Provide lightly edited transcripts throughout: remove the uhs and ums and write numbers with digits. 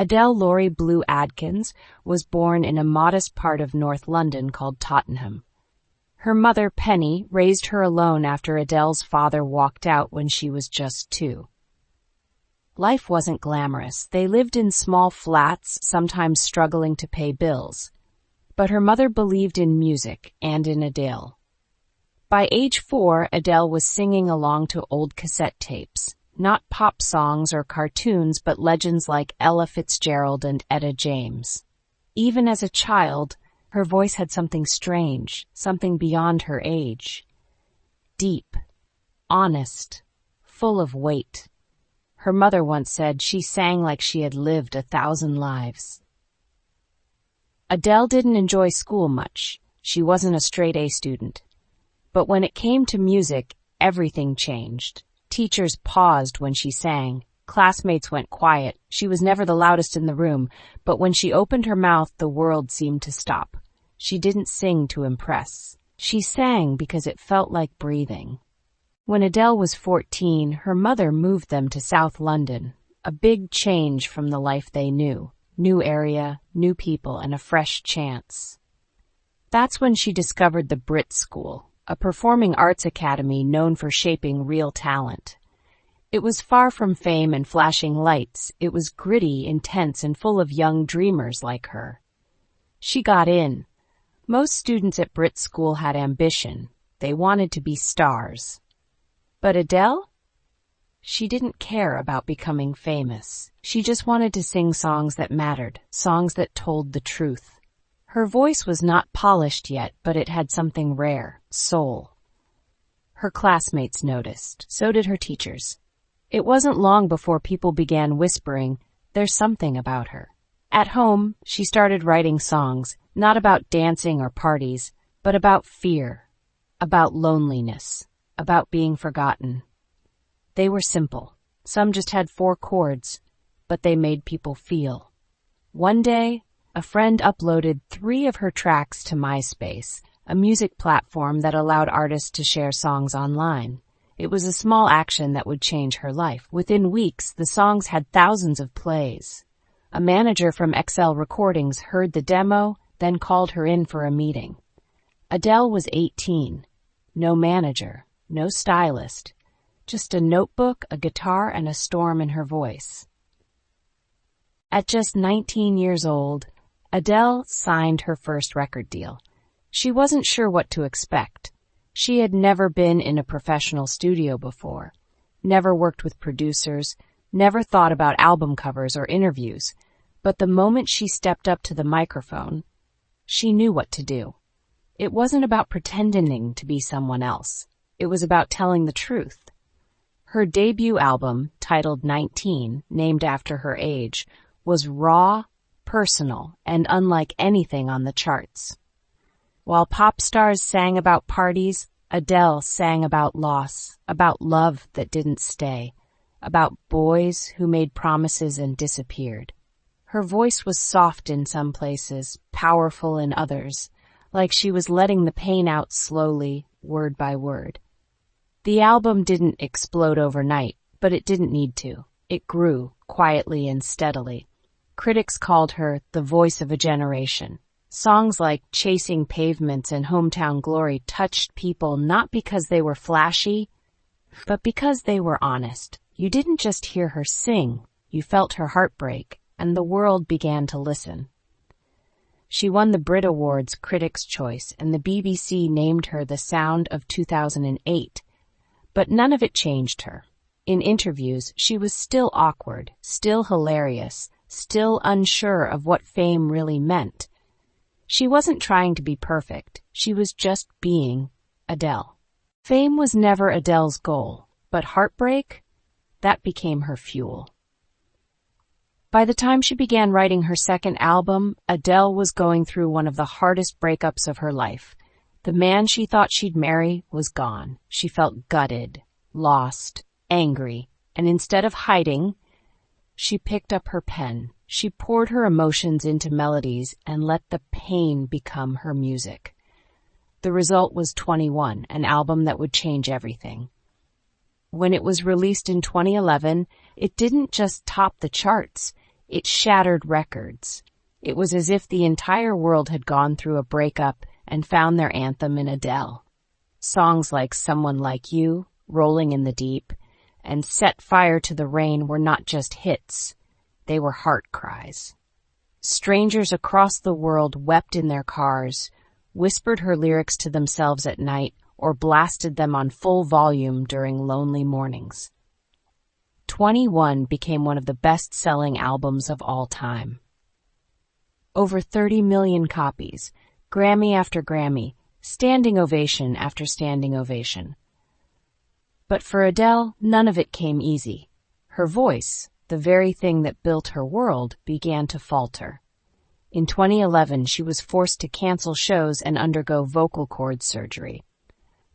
Adele Laurie Blue Adkins was born in a modest part of North London called Tottenham. Her mother, Penny, raised her alone after Adele's father walked out when she was just 2. Life wasn't glamorous. They lived in small flats, sometimes struggling to pay bills. But her mother believed in music and in Adele. By age 4, Adele was singing along to old cassette tapes. Not pop songs or cartoons, but legends like Ella Fitzgerald and Etta James. Even as a child, her voice had something strange, something beyond her age. Deep, honest, full of weight. Her mother once said she sang like she had lived 1,000 lives. Adele didn't enjoy school much. She wasn't a straight-A student. But when it came to music, everything changed. Teachers paused when she sang. Classmates went quiet. She was never the loudest in the room, but when she opened her mouth, the world seemed to stop. She didn't sing to impress. She sang because it felt like breathing. When Adele was 14, her mother moved them to South London, a big change from the life they knew. New area, new people, and a fresh chance. That's when she discovered the Brit School, a performing arts academy known for shaping real talent. It was far from fame and flashing lights. It was gritty, intense, and full of young dreamers like her. She got in. Most students at Brit School had ambition. They wanted to be stars. But Adele? She didn't care about becoming famous. She just wanted to sing songs that mattered, songs that told the truth. Her voice was not polished yet, but it had something rare, soul. Her classmates noticed. So did her teachers. It wasn't long before people began whispering, "There's something about her." At home, she started writing songs, not about dancing or parties, but about fear, about loneliness, about being forgotten. They were simple. Some just had 4 chords, but they made people feel. One day, a friend uploaded 3 of her tracks to MySpace, a music platform that allowed artists to share songs online. It was a small action that would change her life. Within weeks, the songs had thousands of plays. A manager from XL Recordings heard the demo, then called her in for a meeting. Adele was 18. No manager, no stylist, just a notebook, a guitar, and a storm in her voice. At just 19 years old, Adele signed her first record deal. She wasn't sure what to expect. She had never been in a professional studio before, never worked with producers, never thought about album covers or interviews. But the moment she stepped up to the microphone, she knew what to do. It wasn't about pretending to be someone else. It was about telling the truth. Her debut album, titled 19, named after her age, was raw, personal, and unlike anything on the charts. While pop stars sang about parties, Adele sang about loss, about love that didn't stay, about boys who made promises and disappeared. Her voice was soft in some places, powerful in others, like she was letting the pain out slowly, word by word. The album didn't explode overnight, but it didn't need to. It grew, quietly and steadily. Critics called her the voice of a generation. Songs like Chasing Pavements and Hometown Glory touched people not because they were flashy, but because they were honest. You didn't just hear her sing, you felt her heartbreak, and the world began to listen. She won the Brit Awards Critics' Choice, and the BBC named her the Sound of 2008, but none of it changed her. In interviews, she was still awkward, still hilarious, still unsure of what fame really meant. She wasn't trying to be perfect. She was just being Adele. Fame was never Adele's goal, but heartbreak, that became her fuel. By the time she began writing her second album, Adele was going through one of the hardest breakups of her life. The man she thought she'd marry was gone. She felt gutted, lost, angry, and instead of hiding, she picked up her pen. She poured her emotions into melodies and let the pain become her music. The result was 21, an album that would change everything. When it was released in 2011, it didn't just top the charts. It shattered records. It was as if the entire world had gone through a breakup and found their anthem in Adele. Songs like Someone Like You, Rolling in the Deep, and Set Fire to the Rain were not just hits. They were heart cries. Strangers across the world wept in their cars, whispered her lyrics to themselves at night, or blasted them on full volume during lonely mornings. 21 became one of the best-selling albums of all time. Over 30 million copies, Grammy after Grammy, standing ovation after standing ovation. But for Adele, none of it came easy. Her voice, the very thing that built her world, began to falter. In 2011, she was forced to cancel shows and undergo vocal cord surgery.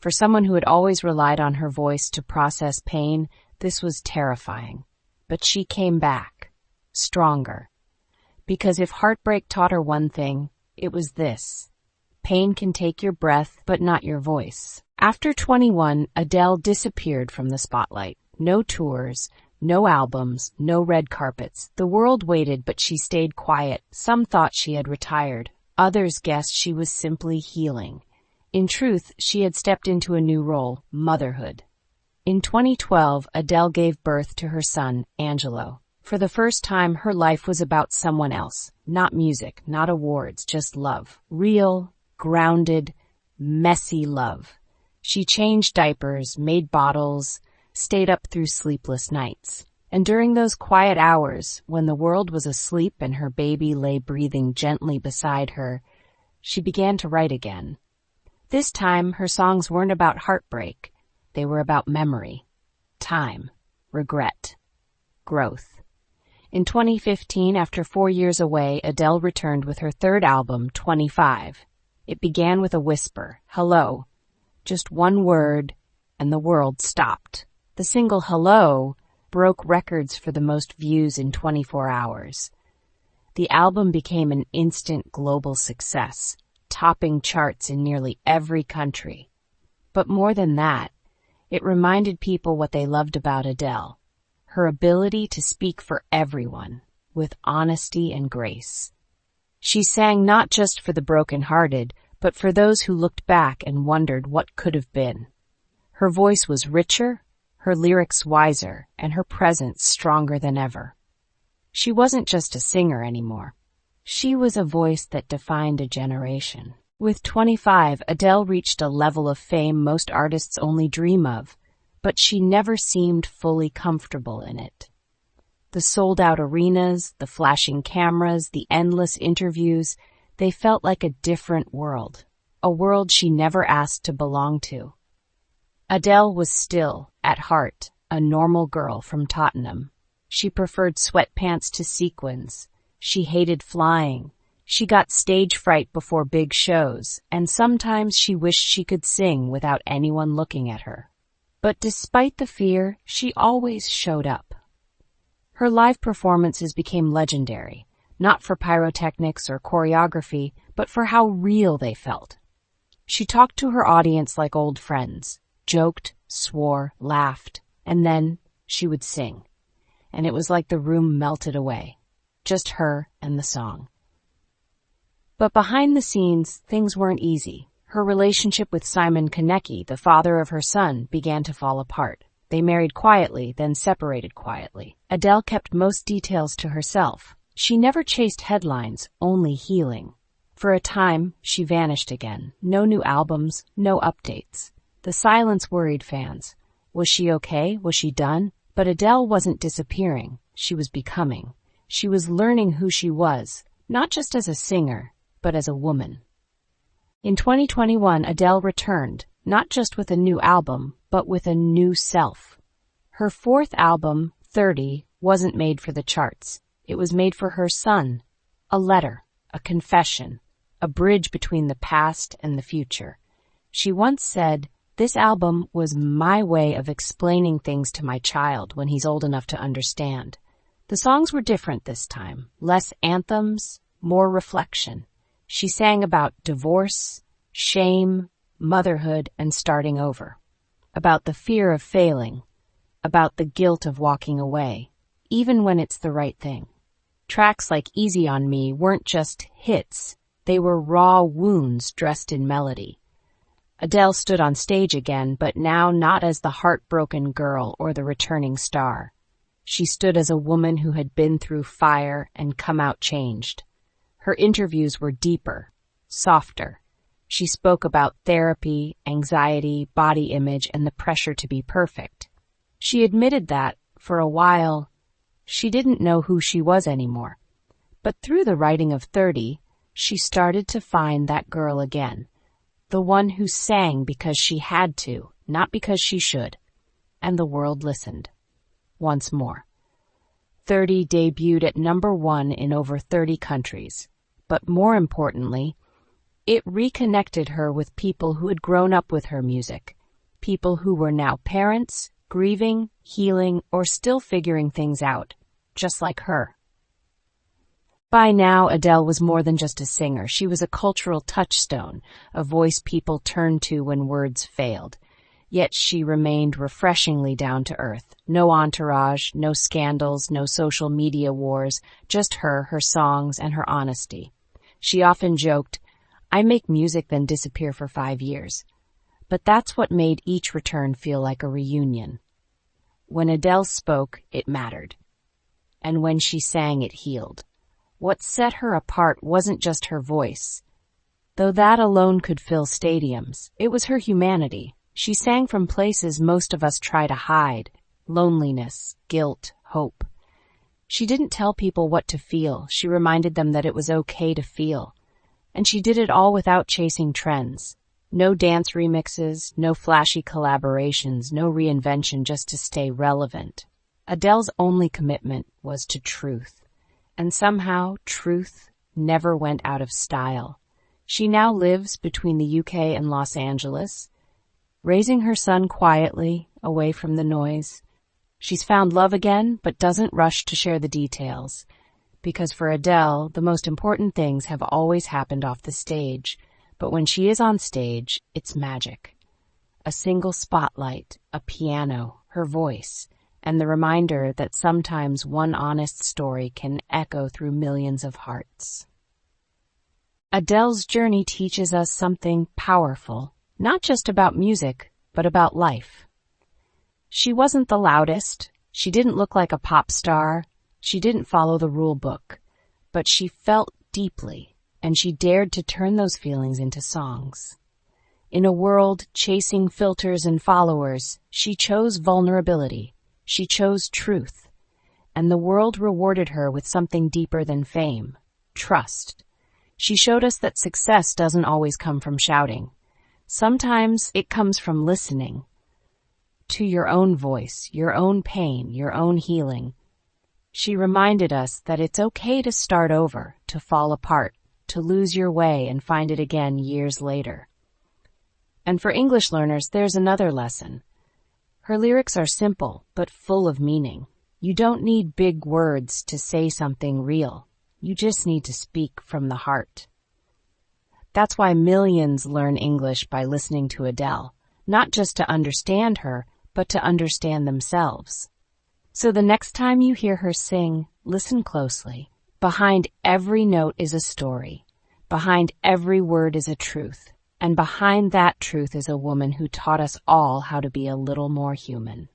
For someone who had always relied on her voice to process pain, this was terrifying. But she came back, stronger. Because if heartbreak taught her one thing, it was this: pain can take your breath, but not your voice. After 21, Adele disappeared from the spotlight. No tours, no albums, no red carpets. The world waited, but she stayed quiet. Some thought she had retired. Others guessed she was simply healing. In truth, she had stepped into a new role, motherhood. In 2012, Adele gave birth to her son, Angelo. For the first time, her life was about someone else. Not music, not awards, just love. Real, grounded, messy love. She changed diapers, made bottles, stayed up through sleepless nights. And during those quiet hours, when the world was asleep and her baby lay breathing gently beside her, she began to write again. This time, her songs weren't about heartbreak. They were about memory, time, regret, growth. In 2015, after 4 years away, Adele returned with her third album, 25. It began with a whisper, hello, just one word, and the world stopped. The single Hello broke records for the most views in 24 hours. The album became an instant global success, topping charts in nearly every country. But more than that, it reminded people what they loved about Adele, her ability to speak for everyone, with honesty and grace. She sang not just for the broken-hearted, but for those who looked back and wondered what could have been. Her voice was richer, her lyrics wiser, and her presence stronger than ever. She wasn't just a singer anymore. She was a voice that defined a generation. With 25, Adele reached a level of fame most artists only dream of, but she never seemed fully comfortable in it. The sold-out arenas, the flashing cameras, the endless interviews, they felt like a different world, a world she never asked to belong to. Adele was still, at heart, a normal girl from Tottenham. She preferred sweatpants to sequins. She hated flying. She got stage fright before big shows, and sometimes she wished she could sing without anyone looking at her. But despite the fear, she always showed up. Her live performances became legendary, not for pyrotechnics or choreography, but for how real they felt. She talked to her audience like old friends, joked, swore, laughed, and then she would sing. And it was like the room melted away. Just her and the song. But behind the scenes, things weren't easy. Her relationship with Simon Konecki, the father of her son, began to fall apart. They married quietly, then separated quietly. Adele kept most details to herself. She never chased headlines, only healing. For a time, she vanished again. No new albums, no updates. The silence worried fans. Was she okay? Was she done? But Adele wasn't disappearing. She was becoming. She was learning who she was, not just as a singer, but as a woman. In 2021, Adele returned, not just with a new album, but with a new self. Her fourth album, 30, wasn't made for the charts. It was made for her son. A letter, a confession, a bridge between the past and the future. She once said, "This album was my way of explaining things to my child when he's old enough to understand." The songs were different this time. Less anthems, more reflection. She sang about divorce, shame, motherhood, and starting over. About the fear of failing. About the guilt of walking away, even when it's the right thing. Tracks like Easy on Me weren't just hits, they were raw wounds dressed in melody. Adele stood on stage again, but now not as the heartbroken girl or the returning star. She stood as a woman who had been through fire and come out changed. Her interviews were deeper, softer. She spoke about therapy, anxiety, body image, and the pressure to be perfect. She admitted that, for a while, she didn't know who she was anymore. But through the writing of 30, she started to find that girl again. The one who sang because she had to, not because she should. And the world listened. Once more. 30 debuted at #1 in over 30 countries. But more importantly, it reconnected her with people who had grown up with her music. People who were now parents, grieving, healing, or still figuring things out, just like her. By now, Adele was more than just a singer. She was a cultural touchstone, a voice people turned to when words failed. Yet she remained refreshingly down to earth. No entourage, no scandals, no social media wars, just her songs, and her honesty. She often joked, "I make music then disappear for 5 years." But that's what made each return feel like a reunion. When Adele spoke, it mattered. And when she sang, it healed. What set her apart wasn't just her voice. Though that alone could fill stadiums, it was her humanity. She sang from places most of us try to hide: loneliness, guilt, hope. She didn't tell people what to feel. She reminded them that it was okay to feel. And she did it all without chasing trends. No dance remixes, no flashy collaborations, no reinvention just to stay relevant. Adele's only commitment was to truth. And somehow, truth never went out of style. She now lives between the UK and Los Angeles, raising her son quietly, away from the noise. She's found love again, but doesn't rush to share the details. Because for Adele, the most important things have always happened off the stage. But when she is on stage, it's magic. A single spotlight, a piano, her voice, and the reminder that sometimes one honest story can echo through millions of hearts. Adele's journey teaches us something powerful, not just about music, but about life. She wasn't the loudest, she didn't look like a pop star, she didn't follow the rule book, but she felt deeply, and she dared to turn those feelings into songs. In a world chasing filters and followers, she chose vulnerability. She chose truth, and the world rewarded her with something deeper than fame: trust. She showed us that success doesn't always come from shouting. Sometimes it comes from listening to your own voice, your own pain, your own healing. She reminded us that it's okay to start over, to fall apart, to lose your way and find it again years later. And for English learners, there's another lesson. Her lyrics are simple, but full of meaning. You don't need big words to say something real. You just need to speak from the heart. That's why millions learn English by listening to Adele, not just to understand her, but to understand themselves. So the next time you hear her sing, listen closely. Behind every note is a story. Behind every word is a truth. And behind that truth is a woman who taught us all how to be a little more human.